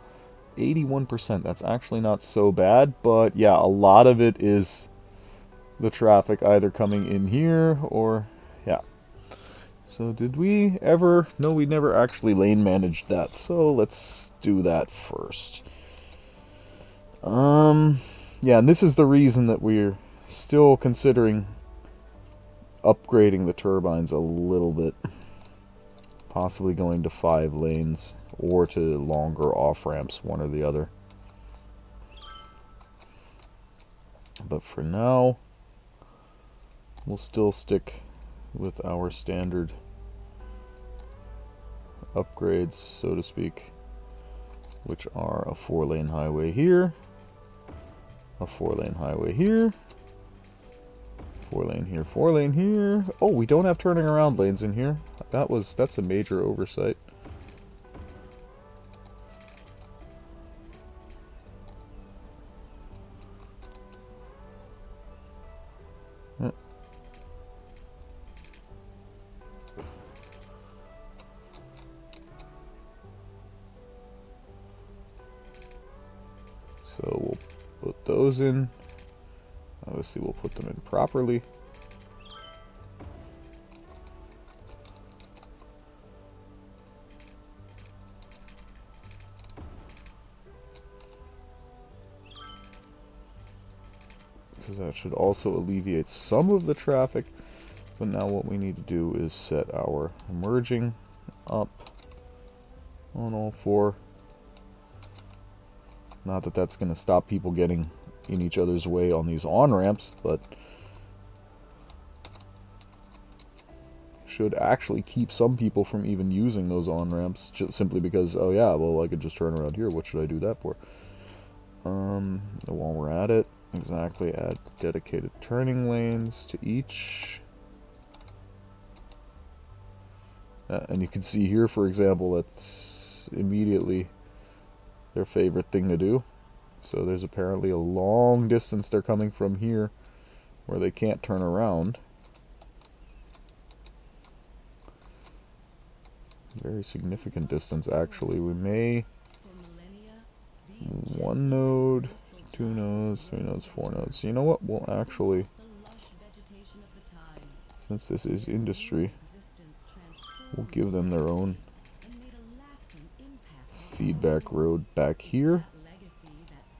81%, that's actually not so bad, but yeah, a lot of it is the traffic either coming in here or, yeah. So did we ever, no, we never actually lane managed that, so let's do that first. Yeah, and this is the reason that we're still considering upgrading the turbines a little bit. Possibly going to 5 lanes or to longer off-ramps, one or the other. But for now, we'll still stick with our standard upgrades, so to speak, which are a 4-lane highway here, a 4-lane highway here, 4-lane here, 4-lane here. Oh, we don't have turning around lanes in here. That's a major oversight. So we'll put those in. Obviously, we'll put them in properly. Because that should also alleviate some of the traffic. But now what we need to do is set our merging up on all 4. Not that that's going to stop people getting in each other's way on these on-ramps, but should actually keep some people from even using those on-ramps, just simply because, oh yeah, well, I could just turn around here. What should I do that for? While we're at it, exactly, add dedicated turning lanes to each. And you can see here, for example, that's immediately their favorite thing to do. So there's apparently a long distance they're coming from here where they can't turn around. Very significant distance, actually. We may 1 node, 2 nodes, 3 nodes, 4 nodes. You know what? We'll actually, since this is industry, we'll give them their own feedback road back here.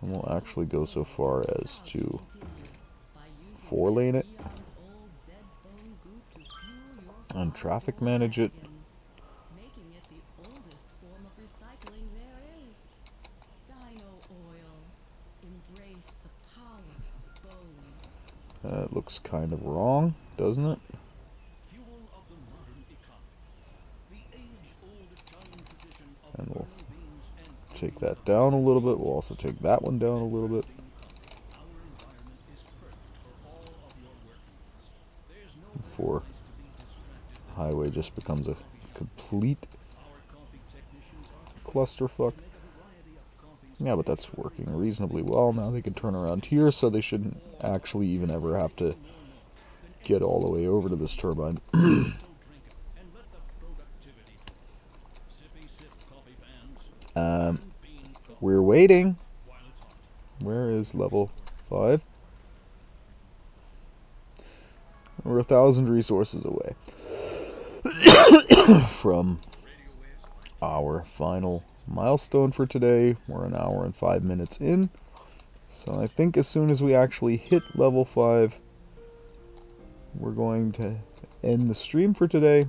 And we'll actually go so far as to 4-lane it and traffic manage it. That looks kind of wrong, doesn't it? And we'll take that down a little bit. We'll also take that one down a little bit. Before highway just becomes a complete clusterfuck. Yeah, but that's working reasonably well. Now they can turn around here, so they shouldn't actually even ever have to get all the way over to this turbine. We're waiting. Where is level 5? We're 1,000 resources away from our final milestone for today. We're an hour and 5 minutes in. So I think as soon as we actually hit level 5, we're going to end the stream for today,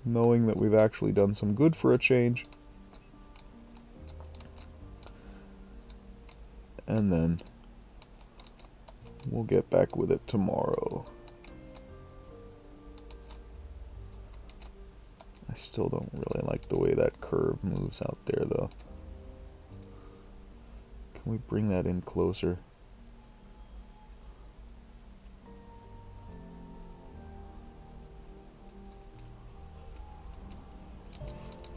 knowing that we've actually done some good for a change. And then we'll get back with it tomorrow. I still don't really like the way that curve moves out there, though. Can we bring that in closer?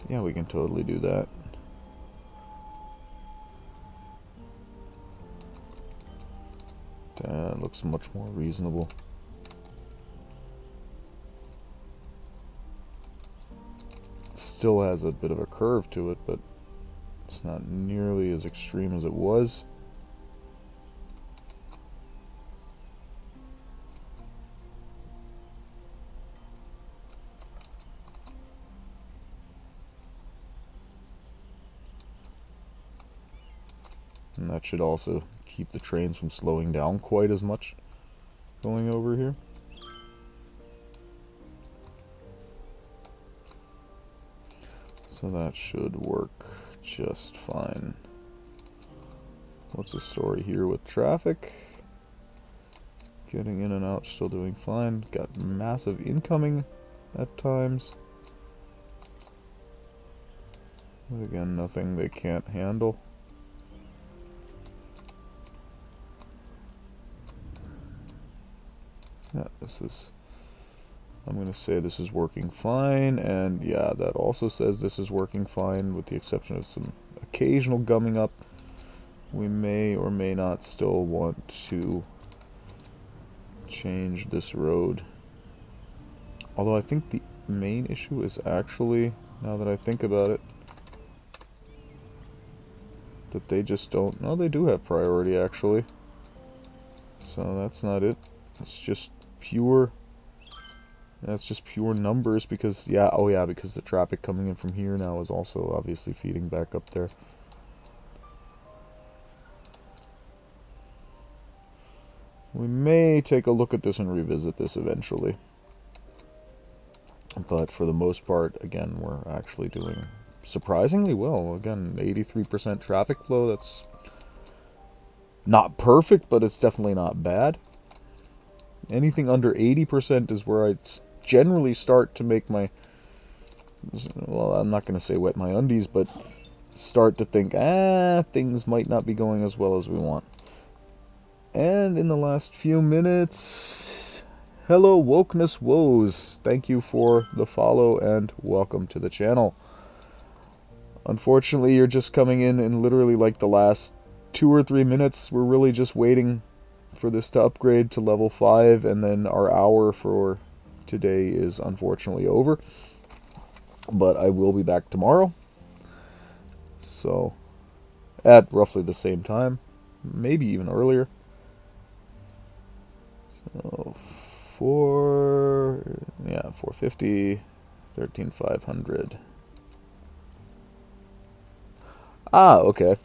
Yeah, we can totally do that. That looks much more reasonable. Still has a bit of a curve to it, but it's not nearly as extreme as it was. And that should also keep the trains from slowing down quite as much going over here. So that should work just fine. What's the story here with traffic? Getting in and out, still doing fine. Got massive incoming at times. But again, nothing they can't handle. Yeah, this is... I'm going to say this is working fine, and yeah, that also says this is working fine, with the exception of some occasional gumming up. We may or may not still want to change this road. Although I think the main issue is actually, now that I think about it, that they just don't... No, they do have priority, actually. So that's not it. It's just pure... That's just pure numbers, because, yeah, oh yeah, because the traffic coming in from here now is also obviously feeding back up there. We may take a look at this and revisit this eventually. But for the most part, again, we're actually doing surprisingly well. Again, 83% traffic flow, that's not perfect, but it's definitely not bad. Anything under 80% is where I generally start to make my, well, I'm not going to say wet my undies, but start to think, things might not be going as well as we want. And in the last few minutes, hello Wokeness Woes, thank you for the follow and welcome to the channel. Unfortunately, you're just coming in literally like the last 2 or 3 minutes. We're really just waiting for this to upgrade to level 5, and then our hour for today is unfortunately over. But I will be back tomorrow, so at roughly the same time, maybe even earlier. So 450, 13,500. Ah, okay.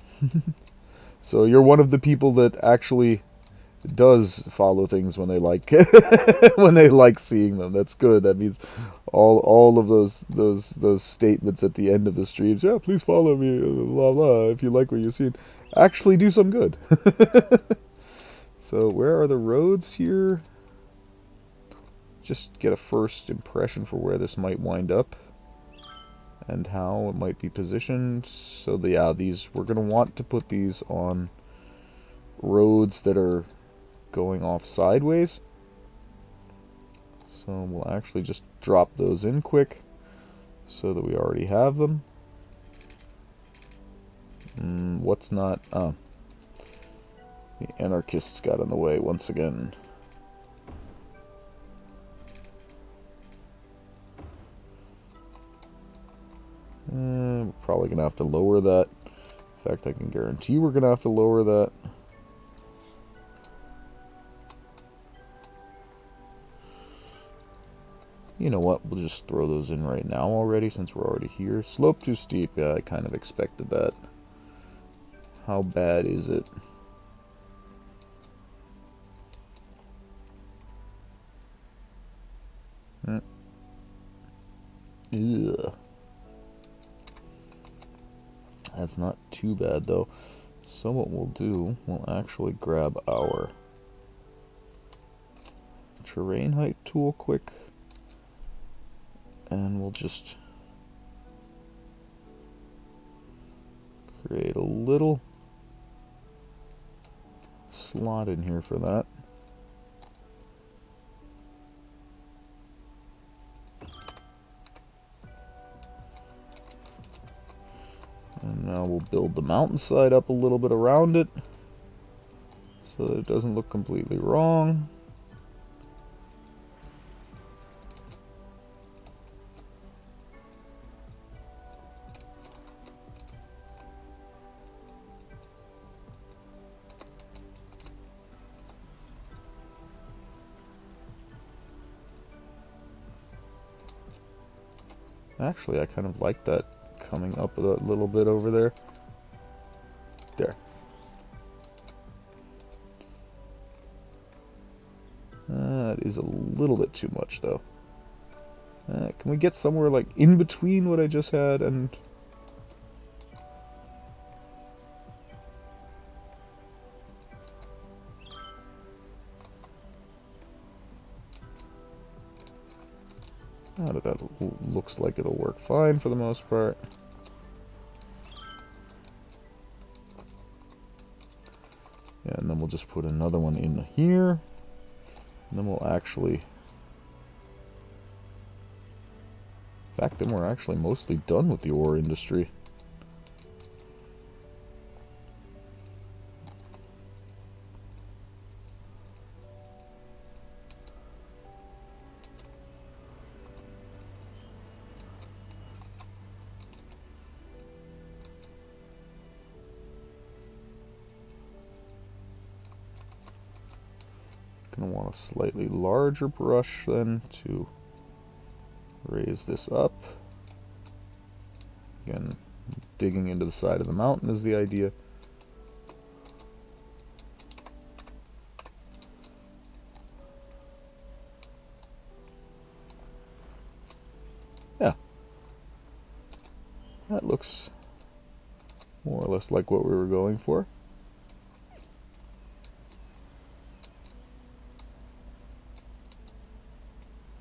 So you're one of the people that actually does follow things when they like when they like seeing them. That's good. That means all of those statements at the end of the streams, yeah, please follow me, blah blah, if you like what you've seen, actually do some good. So where are the roads here? Just get a first impression for where this might wind up and how it might be positioned. So these, we're going to want to put these on roads that are going off sideways. So we'll actually just drop those in quick so that we already have them. What's not? Oh. The anarchists got in the way once again. We're probably going to have to lower that. In fact, I can guarantee we're going to have to lower that. You know what? We'll just throw those in right now already since we're already here. Slope too steep. Yeah, I kind of expected that. How bad is it? Ugh. That's not too bad though. So what we'll do, we'll actually grab our terrain height tool quick. And we'll just create a little slot in here for that. And now we'll build the mountainside up a little bit around it so that it doesn't look completely wrong. Actually, I kind of like that coming up a little bit over there. There. That is a little bit too much, though. Can we get somewhere like in between what I just had and... That looks like it'll work fine for the most part. Yeah, and then we'll just put another one in here. And then we'll actually... In fact, then we're actually mostly done with the ore industry. Gonna want a slightly larger brush then to raise this up. Again, digging into the side of the mountain is the idea. Yeah. That looks more or less like what we were going for.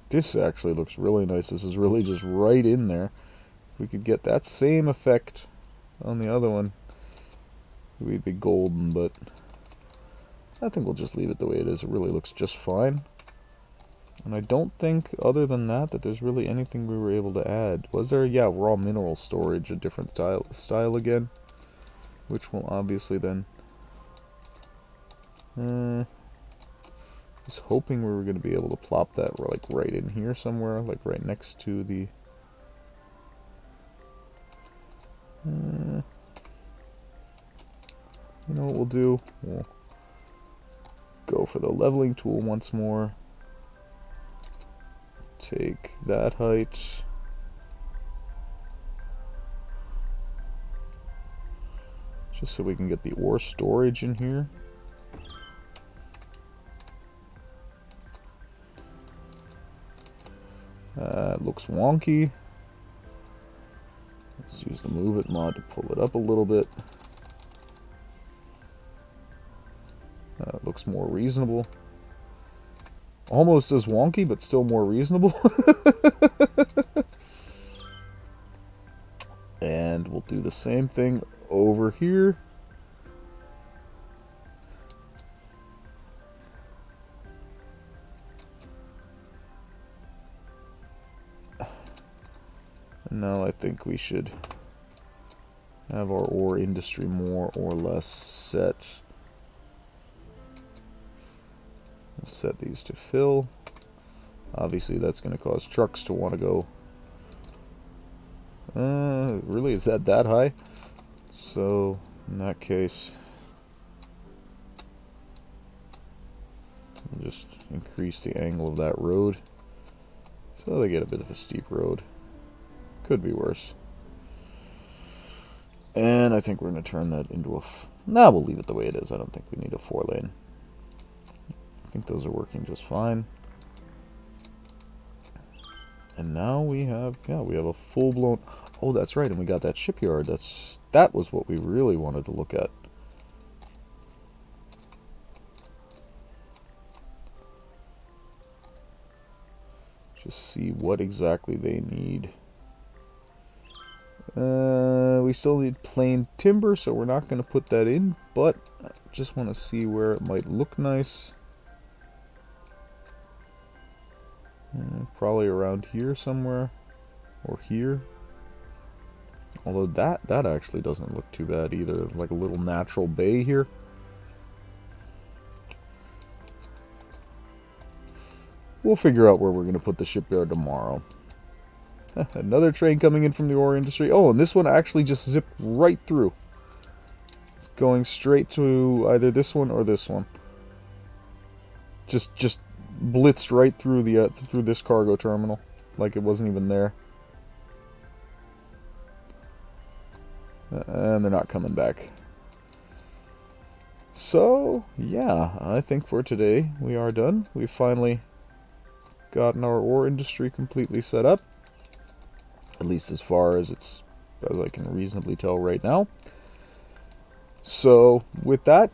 This actually looks really nice. This is really just right in there. If we could get that same effect on the other one, we'd be golden, but I think we'll just leave it the way it is. It really looks just fine. And I don't think, other than that, that there's really anything we were able to add. Was there? Yeah, raw mineral storage, a different style again. Which will obviously then... I was hoping we were going to be able to plop that like right in here somewhere, like right next to the... you know what we'll do? We'll go for the leveling tool once more. Take that height. Just so we can get the ore storage in here. It looks wonky. Let's use the move it mod to pull it up a little bit. It looks more reasonable. Almost as wonky, but still more reasonable. And we'll do the same thing over here. And now I think we should have our ore industry more or less set. We'll set these to fill. Obviously that's going to cause trucks to want to go. Really, is that high? So in that case, we'll just increase the angle of that road so they get a bit of a steep road. Could be worse. And I think we're going to turn that into a... Nah, we'll leave it the way it is. I don't think we need a 4-lane. I think those are working just fine. And now we have, yeah, we have a full-blown... Oh, that's right, and we got that shipyard. That was what we really wanted to look at. Just see what exactly they need. We still need plain timber, so we're not going to put that in, but I just want to see where it might look nice. Probably around here somewhere, or here. Although that actually doesn't look too bad either, like a little natural bay here. We'll figure out where we're going to put the shipyard tomorrow. Another train coming in from the ore industry. Oh, and this one actually just zipped right through. It's going straight to either this one or this one. Just blitzed right through the through this cargo terminal, like it wasn't even there. And they're not coming back. So, yeah, I think for today we are done. We've finally gotten our ore industry completely set up. At least as far as I can reasonably tell right now. So, with that,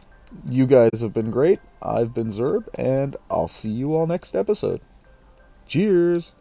you guys have been great. I've been Zerb, and I'll see you all next episode. Cheers!